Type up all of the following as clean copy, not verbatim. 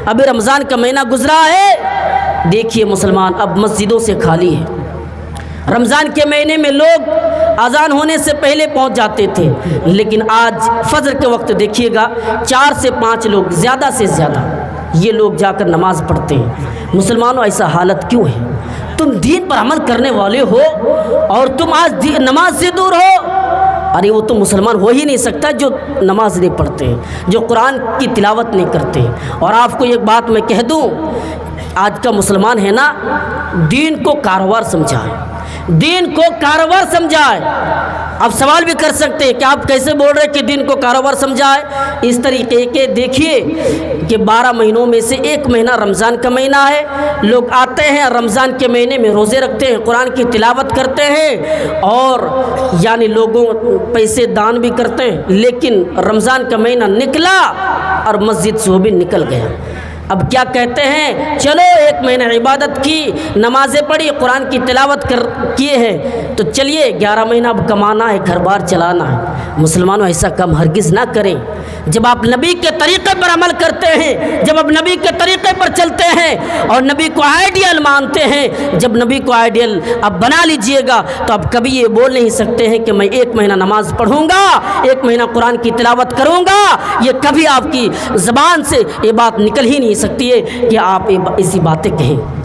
ابھی رمضان کا مہینہ گزرا ہے، دیکھیے مسلمان اب مسجدوں سے خالی ہے۔ رمضان کے مہینے میں لوگ اذان ہونے سے پہلے پہنچ جاتے تھے، لیکن آج فجر کے وقت دیکھیے گا 4 سے 5 لوگ زیادہ سے زیادہ یہ لوگ جا کر نماز پڑھتے ہیں۔ مسلمانوں ایسا حالت کیوں ہے؟ تم دین پر عمل کرنے والے ہو اور تم آج نماز سے دور ہو۔ ارے وہ تو مسلمان ہو ہی نہیں سکتا جو نماز نہیں پڑھتے ہیں، جو قرآن کی تلاوت نہیں کرتے ہیں۔ اور آپ کو ایک بات میں کہہ دوں، آج کا مسلمان ہے نا، دین کو کاروبار سمجھا ہے، دین کو کاروبار سمجھا ہے۔ آپ سوال بھی کر سکتے ہیں کہ آپ کیسے بول رہے کہ دین کو کاروبار سمجھا ہے؟ اس طریقے کے دیکھیے کہ 12 مہینوں میں سے ایک مہینہ رمضان کا مہینہ ہے، لوگ آتے ہیں رمضان کے مہینے میں روزے رکھتے ہیں، قرآن کی تلاوت کرتے ہیں اور یعنی لوگوں پیسے دان بھی کرتے ہیں، لیکن رمضان کا مہینہ نکلا اور مسجد سے وہ بھی نکل گیا۔ اب کیا کہتے ہیں، چلو ایک مہینہ عبادت کی، نمازیں پڑھی، قرآن کی تلاوت کیے ہیں، تو چلیے 11 مہینہ اب کمانا ہے، گھر بار چلانا ہے۔ مسلمانوں ایسا کم ہرگز نہ کریں۔ جب آپ نبی کے طریقے پر عمل کرتے ہیں، جب آپ نبی کے طریقے پر چلتے ہیں اور نبی کو آئیڈیل مانتے ہیں، جب نبی کو آئیڈیل آپ بنا لیجئے گا تو آپ کبھی یہ بول نہیں سکتے ہیں کہ میں 1 مہینہ نماز پڑھوں گا، 1 مہینہ قرآن کی تلاوت کروں گا۔ یہ کبھی آپ کی زبان سے یہ بات نکل ہی نہیں سکتی ہے کہ آپ ایسی باتیں کہیں۔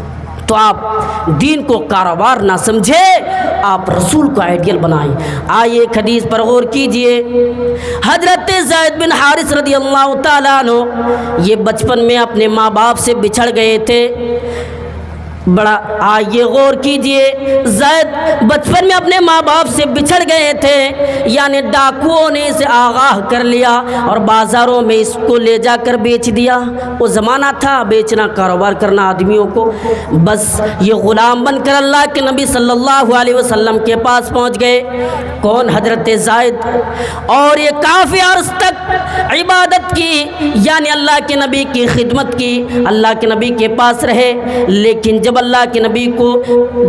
تو آپ دین کو کاروبار نہ سمجھے، آپ رسول کو آئیڈیل بنائیں۔ آئیے ایک حدیث پر غور کیجئے۔ حضرت زید بن حارث رضی اللہ تعالیٰ عنہ یہ بچپن میں اپنے ماں باپ سے بچھڑ گئے تھے۔ بڑا آئیے غور کیجئے، زید بچپن میں اپنے ماں باپ سے بچھڑ گئے تھے، یعنی ڈاکوؤں نے اسے آگاہ کر لیا اور بازاروں میں اس کو لے جا کر بیچ دیا۔ وہ زمانہ تھا بیچنا، کاروبار کرنا آدمیوں کو۔ بس یہ غلام بن کر اللہ کے نبی صلی اللہ علیہ وسلم کے پاس پہنچ گئے۔ کون؟ حضرت زید۔ اور یہ کافی عرص تک عبادت کی، یعنی اللہ کے نبی کی خدمت کی، اللہ کے نبی کے پاس رہے۔ لیکن جب اللہ کے نبی کو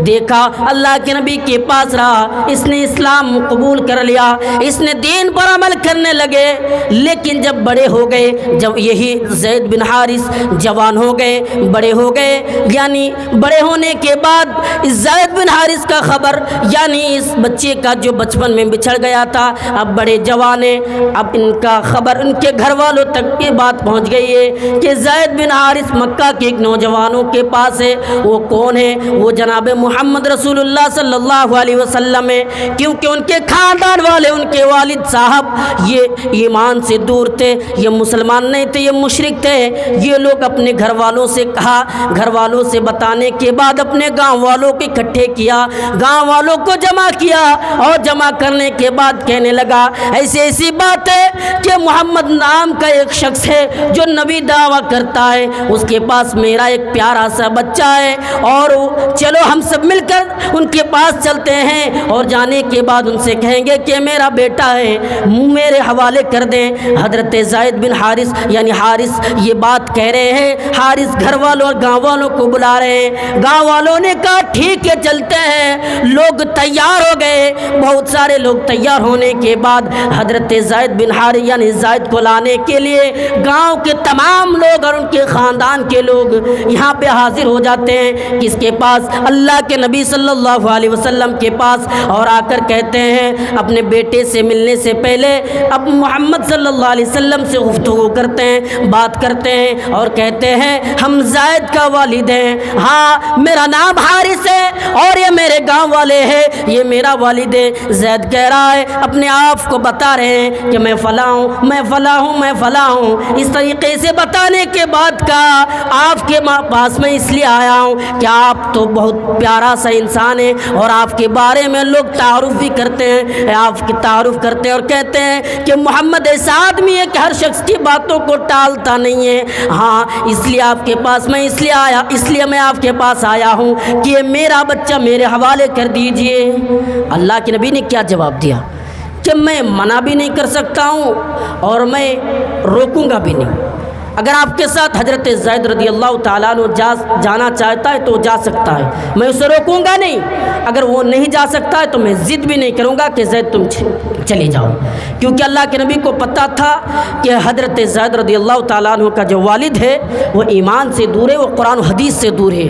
دیکھا، اللہ کے نبی کے پاس رہا، اس نے اسلام قبول کر لیا، اس نے دین پر عمل کرنے لگے۔ لیکن جب بڑے ہو گئے، جب یہی زید بن حارث جوان ہو گئے، بڑے ہو گئے، یعنی بڑے ہونے کے بعد اس زید بن حارث کا خبر، یعنی اس بچے کا جو بچپن میں بچھڑ گیا تھا، اب بڑے جوان ہیں، اب ان کا خبر ان کے گھر والوں تک یہ بات پہنچ گئی ہے کہ زید بن حارث مکہ کے ایک نوجوانوں کے پاس ہے۔ وہ کون ہے؟ وہ جناب محمد رسول اللہ صلی اللہ علیہ وسلم ہے، کیونکہ ان کے خاندان والے، ان کے والد صاحب یہ ایمان سے دور تھے، یہ مسلمان نہیں تھے، یہ مشرک تھے۔ یہ لوگ اپنے گھر والوں سے کہا، گھر والوں سے بتانے کے بعد اپنے گاؤں والوں کو اکٹھے کیا، گاؤں والوں کو جمع کیا، اور جمع کرنے کے بعد کہنے لگا ایسی بات ہے کہ محمد نام کا ایک شخص ہے جو نبی دعویٰ کرتا ہے، اس کے پاس میرا ایک پیارا سا بچہ ہے، اور چلو ہم سب مل کر ان کے پاس چلتے ہیں، اور جانے کے بعد ان سے کہیں گے کہ میرا بیٹا ہے، میرے حوالے کر دیں۔ حضرت زید بن حارث یعنی حارث یہ بات کہہ رہے ہیں، حارث گھر والوں اور گاؤں والوں کو بلا رہے ہیں۔ گاؤں والوں نے کہا ٹھیک ہے چلتے ہیں۔ لوگ تیار ہو گئے، بہت سارے لوگ تیار ہونے کے بعد حضرت زید بن حارث یعنی زید کو لانے کے لیے گاؤں کے تمام لوگ اور ان کے خاندان کے لوگ یہاں پہ حاضر ہو جاتے ہیں، کس کے پاس؟ اللہ کے نبی صلی اللہ علیہ وسلم کے پاس، اور آ کر کہتے ہیں اپنے بیٹے سے ملنے سے پہلے اب محمد صلی اللہ علیہ وسلم سے گفتگو کرتے ہیں، بات کرتے ہیں، اور کہتے ہیں ہم زید کا والد ہیں، ہاں میرا نام حارث ہے اور یہ میرے گاؤں والے ہیں، یہ میرا والد ہے۔ زید کہہ رہا ہے، اپنے آپ کو بتا رہے ہیں کہ میں فلاں ہوں، میں فلاں ہوں، میں فلاں ہوں۔ اس طریقے سے بتانے کے بعد کہا آپ کے پاس میں اس لیے آیا ہوں کہ آپ تو بہت پیارا سا انسان ہے، اور آپ کے بارے میں لوگ تعارف بھی کرتے ہیں، آپ کی تعارف کرتے ہیں اور کہتے ہیں کہ محمد ایسا آدمی ہے کہ ہر شخص کی باتوں کو ٹالتا نہیں ہے۔ ہاں اس لیے آپ کے پاس میں اس لیے میں آپ کے پاس آیا ہوں کہ یہ میرا بچہ میرے حوالے کر دیجئے۔ اللہ کے نبی نے کیا جواب دیا کہ میں منع بھی نہیں کر سکتا ہوں اور میں روکوں گا بھی نہیں۔ اگر آپ کے ساتھ حضرت زید رضی اللہ تعالیٰ عنہ جانا چاہتا ہے تو جا سکتا ہے، میں اسے روکوں گا نہیں۔ اگر وہ نہیں جا سکتا ہے تو میں ضد بھی نہیں کروں گا کہ زید تم چلے جاؤ، کیونکہ اللہ کے نبی کو پتہ تھا کہ حضرت زید رضی اللہ تعالیٰ عنہ کا جو والد ہے وہ ایمان سے دور ہے، وہ قرآن و حدیث سے دور ہے،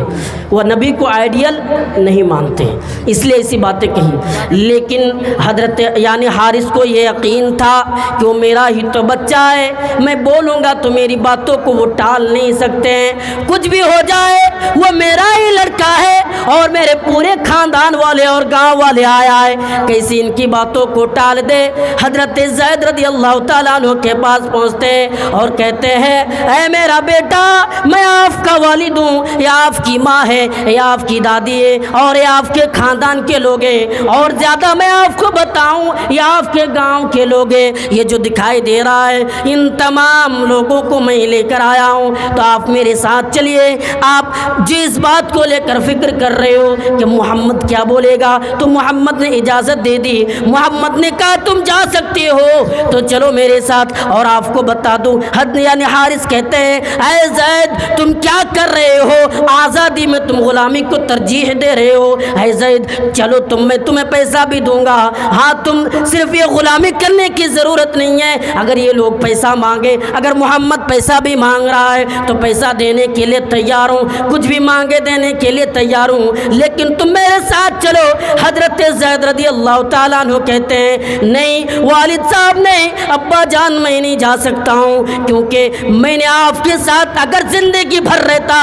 وہ نبی کو آئیڈیل نہیں مانتے، اس لیے ایسی باتیں کہیں۔ لیکن حضرت یعنی حارث کو یہ یقین تھا کہ وہ میرا ہی تو بچہ ہے، میں بولوں گا تو میری باتوں کو وہ ٹال نہیں سکتے ہیں، کچھ بھی ہو جائے وہ میرا ہی لڑکا ہے اور میرے پورے خاندان والے اور گاؤں والے آیا ہے، کیسی ان کی باتوں کو ٹال دے۔ حضرت زید رضی اللہ تعالیٰ عنہ کے پاس پہنچتے اور کہتے ہیں اے میرا بیٹا، میں آپ کا والد ہوں، یا آپ کی ماں ہے، یا آپ کی دادی ہے، اور یہ آپ کے خاندان کے لوگ ہیں، اور زیادہ میں آپ کو بتاؤں یہ آپ کے گاؤں کے لوگ ہیں، یہ جو دکھائی دے رہا ہے ان تمام لوگوں کو میں لے کر آیا ہوں، تو آپ میرے ساتھ چلیے۔ آپ جس بات کو لے کر فکر کر رہے ہو کہ محمد کیا بولے گا، تو محمد نے اجازت دے دی، محمد نے کہا تم جا سکتے ہو تو چلو میرے ساتھ۔ اور آپ کو بتا دوں یعنی حارث کہتے ہیں اے زید تم کیا کر رہے ہو، آزادی میں تم غلامی کو ترجیح دے رہے ہو، اے زید چلو میں تمہیں پیسہ بھی دوں گا، ہاں تم صرف یہ غلامی کرنے کی ضرورت نہیں ہے، اگر یہ لوگ پیسہ مانگے، اگر محمد پیسہ بھی مانگ رہا ہے تو پیسہ دینے کے لیے تیار ہوں، کچھ بھی مانگے دینے کے لیے تیار ہوں، لیکن تم میرے ساتھ چلو۔ حضرت زید رضی اللہ تعالیٰ عنہ کہتے ہیں نہیں والد صاحب نہیں، ابا جان میں نہیں جا سکتا ہوں، کیونکہ میں نے آپ کے ساتھ اگر زندگی بھر رہتا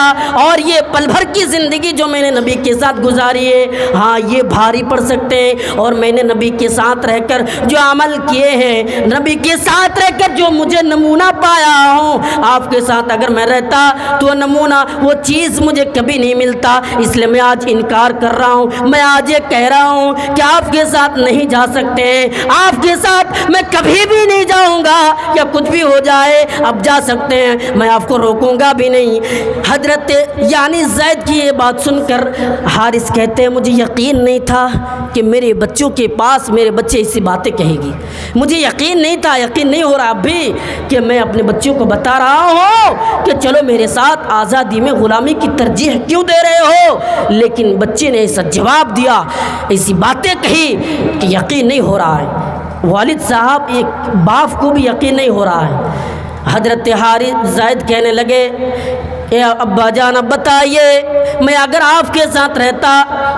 اور یہ پل بھر کی زندگی جو میں نے نبی کے ساتھ گزاری ہے، ہاں یہ بھاری پڑ سکتے ہیں، اور میں نے نبی کے ساتھ رہ کر جو عمل کیے ہیں، نبی کے ساتھ رہ کر جو مجھے نمونہ پایا ہوں، آپ کے ساتھ اگر میں رہتا تو نمونہ وہ چیز مجھے کبھی نہیں ملتا، اس لیے میں آج انکار کر رہا ہوں، میں آج یہ کہہ رہا ہوں کہ آپ کے ساتھ نہیں جا سکتے ہیں، آپ کے ساتھ میں کبھی بھی نہیں جاؤں گا، یا کچھ بھی ہو جائے اب جا سکتے ہیں، میں آپ کو روکوں گا بھی نہیں۔ حضرت یعنی زید کی یہ بات سن کر حارث کہتے ہیں مجھے یقین نہیں تھا کہ میرے بچوں کے پاس میرے بچے ایسی باتیں کہے گی، مجھے یقین نہیں تھا، یقین نہیں ہو رہا اب بھی کہ میں اپنے بچوں کو بتا رہا ہوں کہ چلو میرے ساتھ آزادی میں غلامی کی ترجیح کیوں دے رہے ہو، لیکن بچے نے ایسا جواب دیا، ایسی باتیں کہی کہ یقین نہیں ہو رہا ہے، والد صاحب ایک باپ کو بھی یقین نہیں ہو رہا ہے۔ حضرت حارث زید کہنے لگے اے ابا جان اب بتائیے، میں اگر آپ کے ساتھ رہتا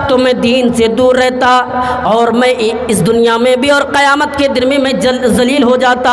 تو میں دین سے دور رہتا اور میں اس دنیا میں بھی اور قیامت کے دن میں ذلیل ہو جاتا،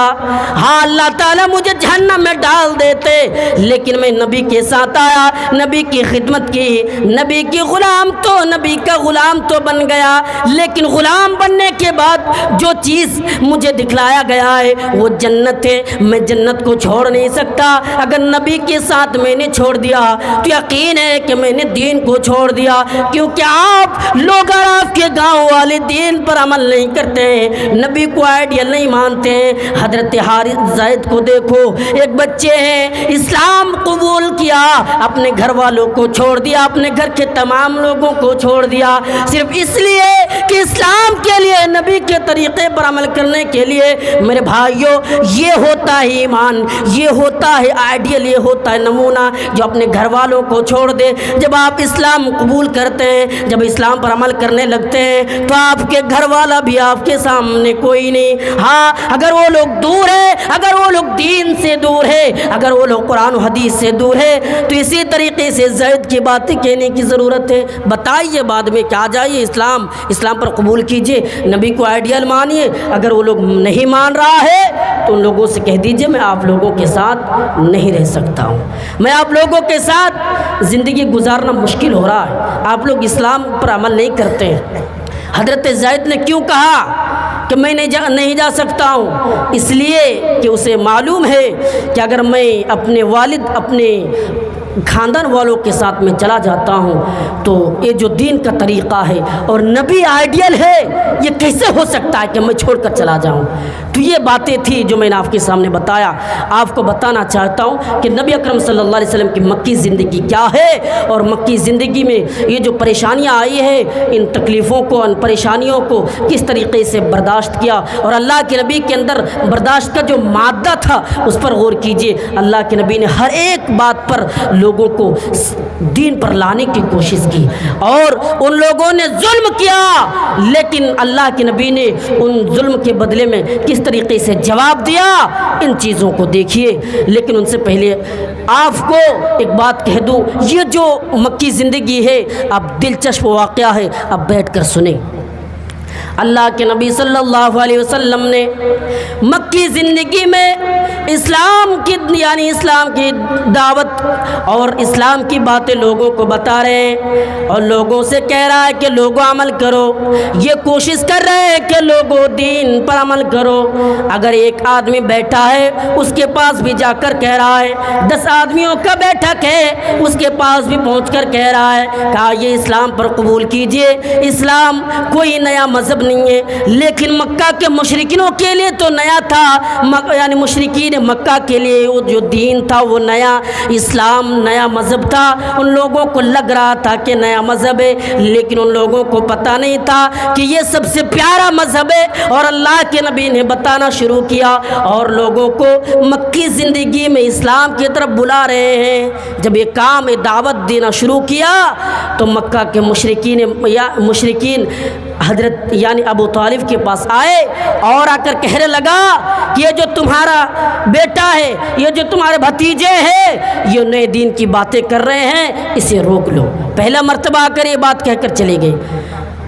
ہاں اللہ تعالیٰ مجھے جہنم میں ڈال دیتے، لیکن میں نبی کے ساتھ آیا، نبی کی خدمت کی، نبی کی غلام تو نبی کا غلام تو بن گیا، لیکن غلام بننے کے بعد جو چیز مجھے دکھلایا گیا ہے وہ جنت ہے، میں جنت کو چھوڑ نہیں سکتا، اگر نبی کے ساتھ میں نے چھوڑ دیا تو یقین ہے کہ میں نے دین کو چھوڑ دیا، کیونکہ آپ لوگ اور آپ کے گاؤں والے دین پر عمل نہیں کرتے ہیں، نبی کو آئیڈیل نہیں مانتے ہیں۔ حضرت حارث زید کو دیکھو، ایک بچے ہیں، اسلام قبول کیا، اپنے گھر والوں کو چھوڑ دیا، اپنے گھر کے تمام لوگوں کو چھوڑ دیا، صرف اس لیے کہ اسلام کے لیے نبی کے طریقے پر عمل کرنے کے لیے۔ میرے بھائیوں یہ ہوتا ہے ایمان، یہ ہوتا ہے آئیڈیل، یہ ہوتا ہے نمونہ جو اپنے گھر والوں کو چھوڑ دے۔ جب آپ اسلام قبول کرتے ہیں، جب اسلام پر عمل کرنے لگتے ہیں تو آپ کے گھر والا بھی آپ کے سامنے کوئی نہیں، ہاں اگر وہ لوگ دور ہے، اگر وہ لوگ دین سے دور ہے، اگر وہ لوگ قرآن و حدیث سے دور ہے، تو اسی طریقے سے زید کی باتیں کہنے کی ضرورت ہے۔ بتائیے بعد میں کیا جائیے اسلام پر قبول کیجئے، نبی کو آئیڈیل مانیے، اگر وہ لوگ نہیں مان رہا ہے تو ان لوگوں سے کہہ دیجئے میں آپ لوگوں کے ساتھ نہیں رہ سکتا ہوں، میں آپ لوگوں کے ساتھ زندگی گزارنا مشکل ہو رہا ہے، آپ لوگ اسلام پر عمل نہیں کرتے ہیں۔ حضرت زید نے کیوں کہا کہ میں نہیں جا سکتا ہوں؟ اس لیے کہ اسے معلوم ہے کہ اگر میں اپنے والد اپنے خاندان والوں کے ساتھ میں چلا جاتا ہوں تو یہ جو دین کا طریقہ ہے اور نبی آئیڈیل ہے یہ کیسے ہو سکتا ہے کہ میں چھوڑ کر چلا جاؤں؟ تو یہ باتیں تھی جو میں نے آپ کے سامنے بتایا۔ آپ کو بتانا چاہتا ہوں کہ نبی اکرم صلی اللہ علیہ وسلم کی مکی زندگی کیا ہے، اور مکی زندگی میں یہ جو پریشانیاں آئی ہیں، ان تکلیفوں کو، ان پریشانیوں کو کس طریقے سے برداشت برداشت کیا، اور اللہ کے نبی کے اندر برداشت کا جو مادہ تھا اس پر غور کیجئے۔ اللہ کے نبی نے ہر ایک بات پر لوگوں کو دین پر لانے کی کوشش کی، اور ان لوگوں نے ظلم کیا، لیکن اللہ کے نبی نے ان ظلم کے بدلے میں کس طریقے سے جواب دیا، ان چیزوں کو دیکھیے۔ لیکن ان سے پہلے آپ کو ایک بات کہہ دوں، یہ جو مکی زندگی ہے اب دلچسپ واقعہ ہے، اب بیٹھ کر سنیں۔ اللہ کے نبی صلی اللہ علیہ وسلم نے مکی زندگی میں اسلام کی دعوت اور اسلام کی باتیں لوگوں کو بتا رہے ہیں، اور لوگوں سے کہہ رہا ہے کہ لوگوں عمل کرو، یہ کوشش کر رہے ہیں کہ لوگوں دین پر عمل کرو۔ اگر ایک آدمی بیٹھا ہے اس کے پاس بھی جا کر کہہ رہا ہے، 10 آدمیوں کا بیٹھک ہے اس کے پاس بھی پہنچ کر کہہ رہا ہے کہ یہ اسلام پر قبول کیجئے، اسلام کوئی نیا مذہب نہیں ہے، لیکن مکہ کے مشرکینوں کے لیے تو نیا تھا، یعنی مشرکین مکہ کے لیے وہ جو دین تھا وہ نیا، اسلام نیا مذہب تھا۔ ان لوگوں کو لگ رہا تھا کہ نیا مذہب ہے، لیکن ان لوگوں کو پتہ نہیں تھا کہ یہ سب سے پیارا مذہب ہے، اور اللہ کے نبی نے بتانا شروع کیا اور لوگوں کو مکی زندگی میں اسلام کی طرف بلا رہے ہیں۔ جب یہ کام دعوت دینا شروع کیا تو مکہ کے مشرکین حضرت یعنی ابو طالب کے پاس آئے اور آ کر کہنے لگا کہ یہ جو تمہارا بیٹا ہے، یہ جو تمہارے بھتیجے ہیں، یہ نئے دین کی باتیں کر رہے ہیں، اسے روک لو۔ پہلا مرتبہ آ کر یہ بات کہہ کر چلے گئے۔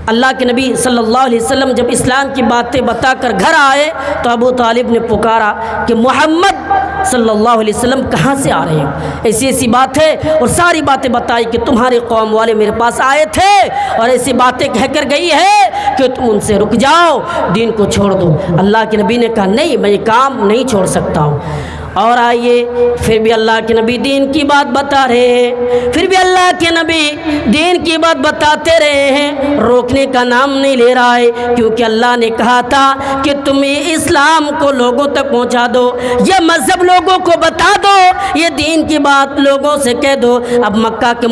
اللہ کے نبی صلی اللہ علیہ وسلم جب اسلام کی باتیں بتا کر گھر آئے تو ابو طالب نے پکارا کہ محمد صلی اللہ علیہ وسلم کہاں سے آ رہے ہیں؟ ایسی ایسی بات ہے، اور ساری باتیں بتائی کہ تمہاری قوم والے میرے پاس آئے تھے اور ایسی باتیں کہہ کر گئی ہے کہ تم ان سے رک جاؤ، دین کو چھوڑ دو۔ اللہ کے نبی نے کہا نہیں، میں یہ کام نہیں چھوڑ سکتا ہوں۔ اور آئیے پھر بھی اللہ کے نبی دین کی بات بتا رہے ہیں، پھر بھی اللہ کے نبی دین کی بات بتاتے رہے ہیں، روکنے کا نام نہیں لے رہا ہے، کیونکہ اللہ نے کہا تھا کہ تم اسلام کو لوگوں تک پہنچا دو، یہ مذہب لوگوں کو بتا دو، یہ دین کی بات لوگوں سے کہہ دو۔ اب مکہ کے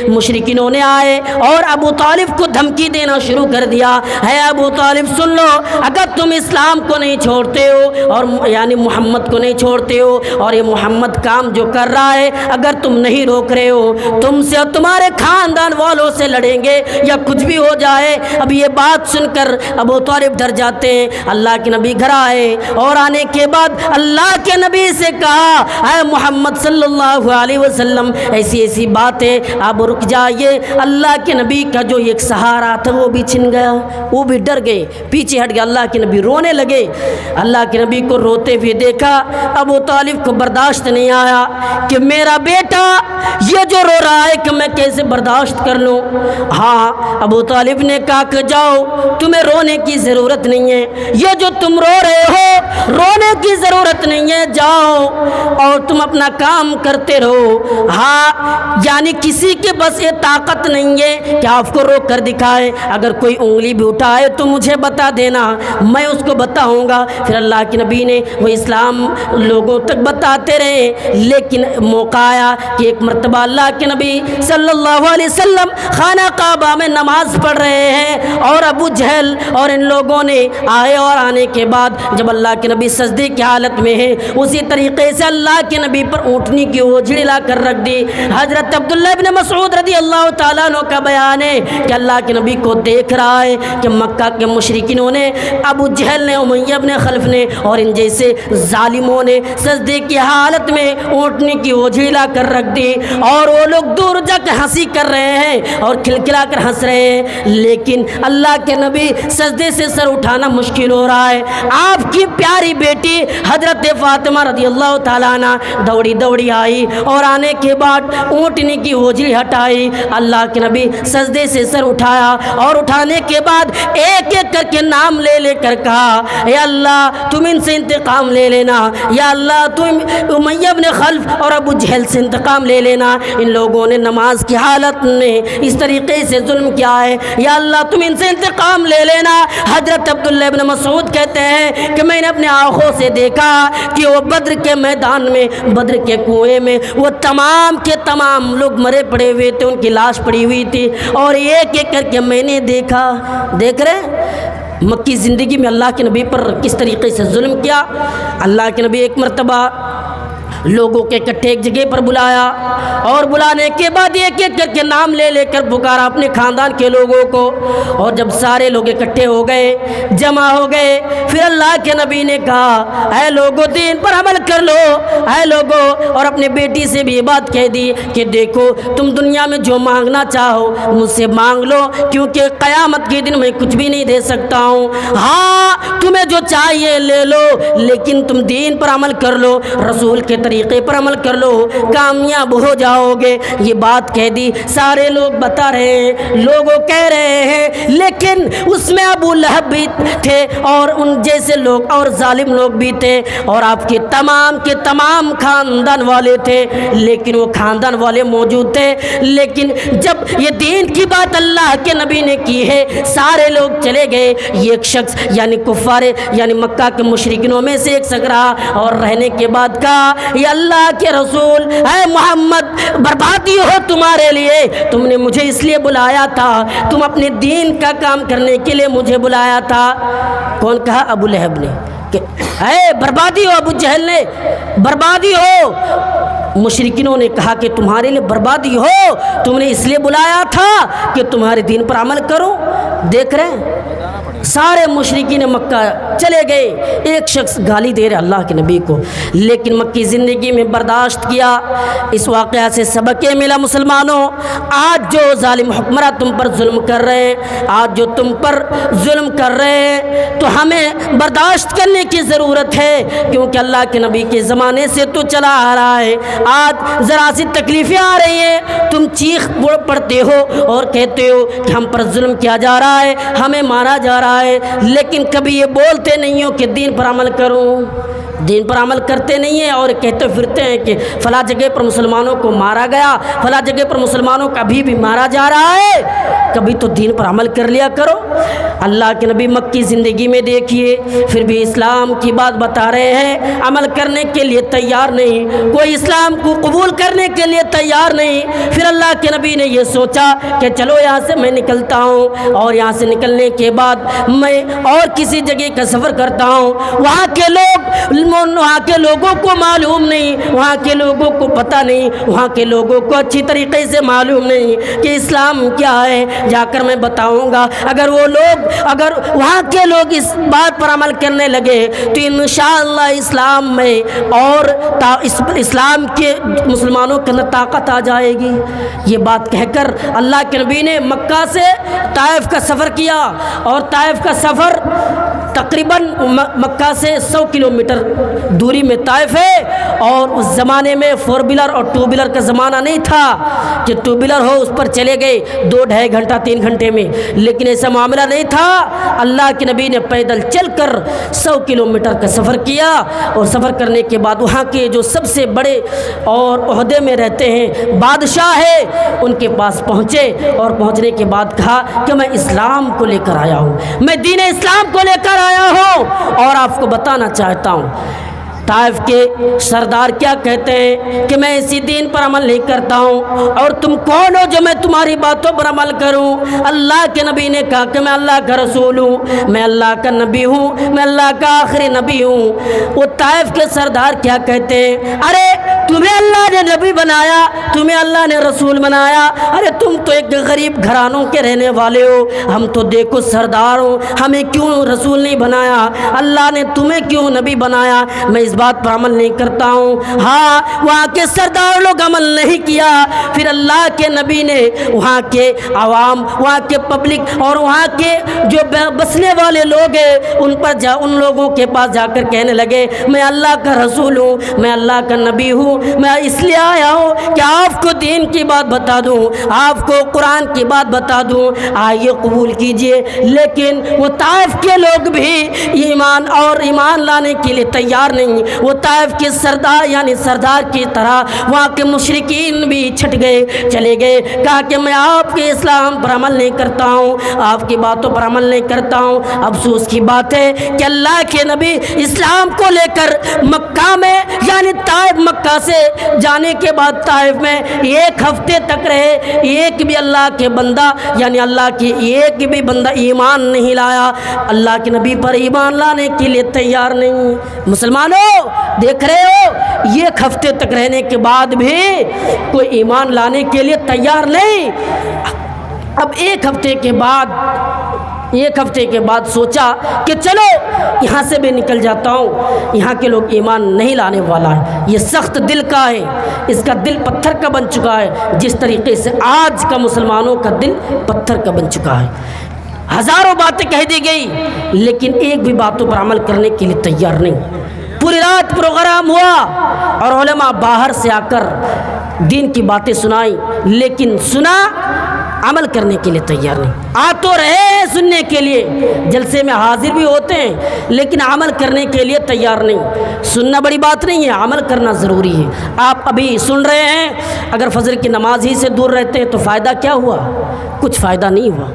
مشرکینوں نے آئے اور ابو طالب کو دھمکی دینا شروع کر دیا، ہے ابو طالب سن لو، اگر تم اسلام کو نہیں چھوڑتے ہو اور یعنی محمد کو نہیں چھوڑتے ہو، اور یہ محمد کام جو کر رہا ہے اگر تم نہیں روک رہے ہو، تم سے اور تمہارے خاندان والوں سے لڑیں گے یا کچھ بھی ہو جائے۔ اب یہ بات سن کر ابو طالب ڈر جاتے ہیں۔ اللہ کے نبی گھر آئے اور آنے کے بعد اللہ کے نبی سے کہا، اے محمد صلی اللہ علیہ وسلم ایسی ایسی باتیں، اب رک جائیے۔ اللہ کے نبی کا جو ایک سہارا تھا وہ بھی چھن گیا، وہ بھی ڈر گئے، پیچھے ہٹ گیا۔ اللہ کے نبی رونے لگے۔ اللہ کے نبی کو روتے ہوئے دیکھا، ابو طالب کو برداشت نہیں آیا کہ میرا بیٹا یہ جو رو رہا ہے کہ میں کیسے برداشت کر لوں۔ ہاں، ابو طالب نے کہا کہ جاؤ، تمہیں رونے کی ضرورت نہیں ہے، یہ جو تم رو رہے ہو رونے کی ضرورت نہیں ہے، جاؤ اور تم اپنا کام کرتے رہو۔ ہاں، یعنی کسی کے بس یہ طاقت نہیں ہے کہ آپ کو روک کر دکھائے، اگر کوئی انگلی بھی اٹھائے تو مجھے بتا دینا، میں اس کو بتاؤں گا۔ پھر اللہ کے نبی نے وہ اسلام لوگوں تک بتاتے رہے، لیکن موقع آیا کہ ایک مرتبہ اللہ کے نبی صلی اللہ علیہ وسلم خانہ کعبہ میں نماز پڑھ رہے ہیں، اور ابو جہل اور ان لوگوں نے آئے، اور آنے کے بعد جب اللہ کے نبی سجدے کی حالت میں ہیں اسی طریقے سے اللہ کے نبی پر اونٹنی کی اوجھڑی لا کر رکھ دی۔ حضرت عبداللہ ابن مسعود رضی اللہ تعالیٰ عنہ کا بیان ہے کہ اللہ کے نبی کو دیکھ رہا ہے کہ مکہ کے مشرکینوں نے، ابو جہل نے، امیہ بن خلف نے اور ان جیسے ظالموں نے سجدے کی حالت میں اونٹنی کی اوجھڑی لا کر رکھ دی، اور وہ لوگ دور جا کے ہنسی کر رہے ہیں اور کھلکھلا کر ہنس رہے ہیں، لیکن اللہ کے نبی سجدے سے سر اٹھانا مشکل ہو رہا ہے۔ آپ کی پیاری بیٹی حضرت فاطمہ رضی اللہ تعالیٰ عنہ دوڑی دوڑی آئی اور آنے کے بعد اونٹنی کی اوجھڑی ہٹائی۔ اللہ کے نبی سجدے سے سر اٹھایا اور اٹھانے کے بعد ایک ایک کر کے نام لے لے کر کہا، یا اللہ تم ان سے انتقام لے لینا، یا اللہ تم امیہ بن خلف اور ابو جہل سے انتقام لے لینا، ان لوگوں نے نماز کی حالت میں اس طریقے سے ظلم کیا ہے، یا اللہ تم ان سے انتقام لے لینا۔ حضرت عبداللہ ابن مسعود کہتے ہیں کہ میں نے اپنے آنکھوں سے دیکھا کہ وہ بدر کے میدان میں، بدر کے کنویں میں وہ تمام کے تمام لوگ مرے پڑے ہوئے تھے، ان کی لاش پڑی ہوئی تھی، اور ایک ایک کر کے میں نے دیکھا۔ دیکھ رہے مکی زندگی میں اللہ کے نبی پر کس طریقے سے ظلم کیا۔ اللہ کے نبی ایک مرتبہ لوگوں کے اکٹھے ایک جگہ پر بلایا اور بلانے کے بعد ایک ایک کر کے نام لے لے کر پکارا اپنے خاندان کے لوگوں کو، اور جب سارے لوگ اکٹھے ہو گئے، جمع ہو گئے، پھر اللہ کے نبی نے کہا اے لوگو دین پر عمل کر لو، اے لوگو، اور اپنے بیٹی سے بھی یہ بات کہہ دی کہ دیکھو تم دنیا میں جو مانگنا چاہو مجھ سے مانگ لو، کیونکہ قیامت کے دن میں کچھ بھی نہیں دے سکتا ہوں، ہاں تمہیں جو چاہیے لے لو لیکن تم دین پر عمل کر لو، رسول کے طریقے پر عمل کر لو، کامیاب ہو جاؤ گے۔ یہ بات کہہ دی، سارے لوگ بتا رہے ہیں، لوگوں کہہ رہے ہیں، لیکن اس میں ابو لہب بھی تھے اور ان جیسے لوگ اور ظالم لوگ بھی تھے، اور آپ کے تمام خاندان والے تھے، لیکن وہ خاندان والے موجود تھے، لیکن جب یہ دین کی بات اللہ کے نبی نے کی ہے سارے لوگ چلے گئے۔ یہ ایک شخص یعنی کفار یعنی مکہ کے مشرکینوں میں سے ایک شخص رہا، اور رہنے کے بعد کہا یہ اللہ کے رسول اے محمد بربادی ہو تمہارے لیے، تم نے مجھے اس لیے بلایا تھا، تم اپنے دین کا کام کرنے کے لیے مجھے بلایا تھا۔ کون کہا؟ ابو لہب نے کہ اے بربادی ہو، ابو جہل نے بربادی ہو۔ مشرکینوں نے کہا کہ تمہارے لیے بربادی ہو، تم نے اس لیے بلایا تھا کہ تمہارے دین پر عمل کرو۔ دیکھ رہے ہیں سارے مشرکین مکہ چلے گئے، ایک شخص گالی دے رہے اللہ کے نبی کو، لیکن مکی زندگی میں برداشت کیا۔ اس واقعہ سے سبق یہ ملا مسلمانوں، آج جو ظالم حکمراں تم پر ظلم کر رہے ہیں، آج جو تم پر ظلم کر رہے ہیں، تو ہمیں برداشت کرنے کی ضرورت ہے، کیونکہ اللہ کے نبی کے زمانے سے تو چلا آ رہا ہے۔ آج ذرا سی تکلیفیں آ رہی ہیں، تم چیخ پڑتے ہو اور کہتے ہو کہ ہم پر ظلم کیا جا رہا ہے، ہمیں مارا جا رہا ہے، لیکن کبھی یہ بولتے نہیں ہو کہ دین پر عمل کروں، دین پر عمل کرتے نہیں ہیں، اور کہتے پھرتے ہیں کہ فلاں جگہ پر مسلمانوں کو مارا گیا، فلاں جگہ پر مسلمانوں کا ابھی بھی مارا جا رہا ہے، کبھی تو دین پر عمل کر لیا کرو۔ اللہ کے نبی مکی زندگی میں دیکھیے پھر بھی اسلام کی بات بتا رہے ہیں، عمل کرنے کے لیے تیار نہیں، کوئی اسلام کو قبول کرنے کے لیے تیار نہیں۔ پھر اللہ کے نبی نے یہ سوچا کہ چلو یہاں سے میں نکلتا ہوں، اور یہاں سے نکلنے کے بعد میں اور کسی جگہ کا سفر کرتا ہوں، وہاں کے لوگوں کو معلوم نہیں، وہاں کے لوگوں کو پتہ نہیں، وہاں کے لوگوں کو اچھی طریقے سے معلوم نہیں کہ اسلام کیا ہے، جا کر میں بتاؤں گا۔ اگر وہاں کے لوگ اس بات پر عمل کرنے لگے تو انشاءاللہ اسلام میں اور اسلام کے مسلمانوں کے اندر طاقت آ جائے گی۔ یہ بات کہہ کر اللہ کے نبی نے مکہ سے طائف کا سفر کیا، اور طائف کا سفر تقریباً مکہ سے 100 کلومیٹر دوری میں طائف ہے، اور اس زمانے میں 4 ویلر اور 2 ویلر کا زمانہ نہیں تھا کہ 2 ویلر ہو اس پر چلے گئے 2-2.5 گھنٹہ 3 گھنٹے میں، لیکن ایسا معاملہ نہیں تھا۔ اللہ کے نبی نے پیدل چل کر 100 کلومیٹر کا سفر کیا، اور سفر کرنے کے بعد وہاں کے جو سب سے بڑے اور عہدے میں رہتے ہیں بادشاہ ہے ان کے پاس پہنچے، اور پہنچنے کے بعد کہا کہ میں اسلام کو لے کر آیا ہوں، میں دین اسلام کو لے کر آیا ہوں، اور آپ کو بتانا چاہتا ہوں طائف کے سردار کیا کہتے ہیں کہ میں اسی دین پر عمل نہیں کرتا ہوں، اور تم کون ہو جو میں تمہاری باتوں پر عمل کروں؟ اللہ کے نبی نے کہا کہ میں اللہ کا رسول ہوں، میں اللہ کا نبی ہوں، میں اللہ کا آخری نبی ہوں۔ وہ طائف کے سردار کیا کہتے ہیں، ارے تمہیں اللہ نے نبی بنایا، تمہیں اللہ نے رسول بنایا، ارے تم تو ایک غریب گھرانوں کے رہنے والے ہو، ہم تو دیکھو سردار ہوں، ہمیں کیوں رسول نہیں بنایا؟ اللہ نے تمہیں کیوں نبی بنایا؟ میں اس بات پر عمل نہیں کرتا ہوں۔ ہاں وہاں کے سردار لوگ عمل نہیں کیا، پھر اللہ کے نبی نے وہاں کے عوام، وہاں کے پبلک اور وہاں کے جو بسنے والے لوگ ہیں ان لوگوں کے پاس جا کر کہنے لگے میں اللہ کا رسول ہوں، میں اللہ کا نبی ہوں، میں اس لیے آیا ہوں کہ آپ کو دین کی بات بتا دوں، آپ کو قرآن کی بات بتا دوں، آئیے قبول کیجئے۔ لیکن وہ طائف کے لوگ بھی ایمان لانے کے لیے تیار نہیں، وہ طائف کے سردار یعنی سردار کی طرح وہاں کے مشرکین بھی چھٹ گئے، چلے گئے، کہا کہ میں آپ کے اسلام پر عمل نہیں کرتا ہوں، آپ کی باتوں پر عمل نہیں کرتا ہوں۔ افسوس کی بات ہے کہ اللہ کے نبی اسلام کو لے کر مکہ میں یعنی طائف، مکہ سے جانے کے بعد طائف میں ایک ہفتے تک رہے، ایک بھی اللہ کے بندہ یعنی اللہ کی ایک بھی بندہ ایمان نہیں لایا، اللہ کے نبی پر ایمان لانے کے لیے تیار نہیں۔ مسلمانوں دیکھ رہے ہو، ایک ہفتے تک رہنے کے بعد بھی کوئی ایمان لانے کے لیے تیار نہیں۔ اب ایک ہفتے کے بعد سوچا کہ چلو یہاں سے بھی نکل جاتا ہوں، یہاں کے لوگ ایمان نہیں لانے والا ہے، یہ سخت دل کا ہے، اس کا دل پتھر کا بن چکا ہے، جس طریقے سے آج کا مسلمانوں کا دل پتھر کا بن چکا ہے۔ ہزاروں باتیں کہہ دی گئی لیکن ایک بھی باتوں پر عمل کرنے کے لیے تیار نہیں۔ پوری رات پروگرام ہوا اور علماء باہر سے آ کر دین کی باتیں سنائی، لیکن سنا، عمل کرنے کے لیے تیار نہیں۔ آ تو رہے ہیں سننے کے لیے، جلسے میں حاضر بھی ہوتے ہیں لیکن عمل کرنے کے لیے تیار نہیں۔ سننا بڑی بات نہیں ہے، عمل کرنا ضروری ہے۔ آپ ابھی سن رہے ہیں، اگر فجر کی نماز ہی سے دور رہتے ہیں تو فائدہ کیا ہوا؟ کچھ فائدہ نہیں ہوا۔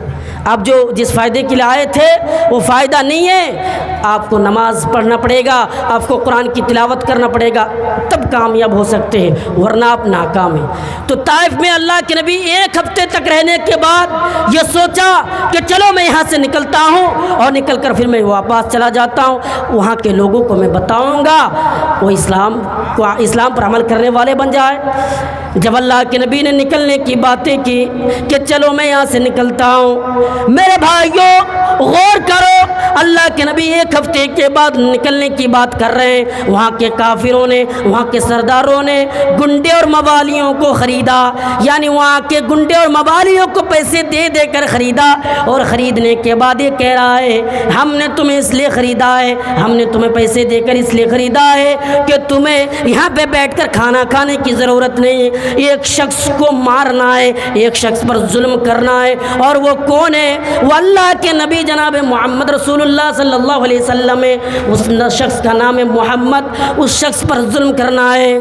آپ جو جس فائدے کے لیے آئے تھے وہ فائدہ نہیں ہے۔ آپ کو نماز پڑھنا پڑے گا، آپ کو قرآن کی تلاوت کرنا پڑے گا، تب کامیاب ہو سکتے ہیں، ورنہ آپ ناکام ہیں۔ تو طائف میں اللہ کے نبی ایک ہفتے تک رہنے کے بعد یہ سوچا کہ چلو میں یہاں سے نکلتا ہوں اور نکل کر پھر میں واپس چلا جاتا ہوں، وہاں کے لوگوں کو میں بتاؤں گا وہ اسلام پر عمل کرنے والے بن جائے۔ جب اللہ کے نبی نے نکلنے کی باتیں کی کہ چلو میں یہاں سے نکلتا ہوں، میرے بھائیوں غور کرو، اللہ کے نبی ایک ہفتے کے بعد نکلنے کی بات کر رہے ہیں، وہاں کے کافروں نے، وہاں کے سرداروں نے گنڈے اور موالیوں کو خریدا، یعنی وہاں کے گنڈے اور موالیوں کو پیسے دے دے کر خریدا، اور خریدنے کے بعد یہ کہہ رہا ہے ہم نے تمہیں اس لیے خریدا ہے، ہم نے تمہیں پیسے دے کر اس لیے خریدا ہے کہ تمہیں یہاں پہ بیٹھ کر کھانا کھانے کی ضرورت نہیں ہے، ایک شخص کو مارنا ہے، ایک شخص پر ظلم کرنا ہے، اور وہ کون ہے؟ وہ اللہ کے نبی جناب محمد رسول اللہ صلی اللہ علیہ وسلم ہے، اس شخص کا نام ہے محمد، اس شخص پر ظلم کرنا ہے۔